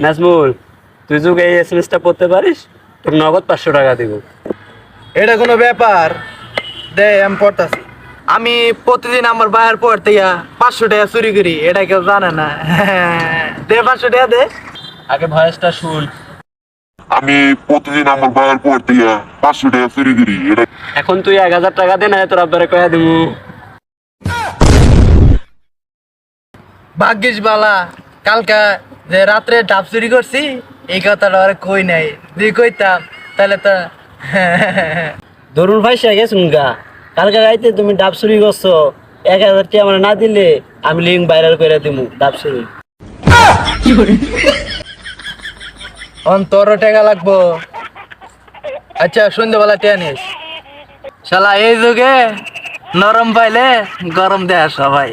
নাজমুল, তুই যদি এই এসএমএসটা পড়তে পারিস তোর নগদ 500 টাকা দিব। এটা কোনো ব্যাপার? দে আমি পড়তাছি। আমি প্রতিদিন আমার বাইরের পর থেকে 500 টাকা চুরি করি, এটা কেউ জানে না। দে 500 টাকা দে। আগে ভয়েসটা শুন। আমি প্রতিদিন আমার বাবার পর থেকে 500 টাকা চুরি করি। এটা এখন তুই 1000 টাকা দে, না তোর আব্বারে কয়া দিমু। ভাগ্যিস বালা, কালকা যে রাত্রে ডাব চুরি করছি এই কথাটা আর কই নাই। তুই কইতাম তাহলে তো ধরুন ভাই সে গেছুন গা, কালকে রাইতে তুমি ডাব চুরি করছো, 1000 টাকা আমার না দিলে আমি লিঙ্ক ভাইরাল করে দিমু ডাব চুরি। অন্তর টাকা লাগবো। আচ্ছা সন্ধ্যেবেলা টেনিস। শালা এই যুগে নরম পাইলে গরম দেয় সবাই।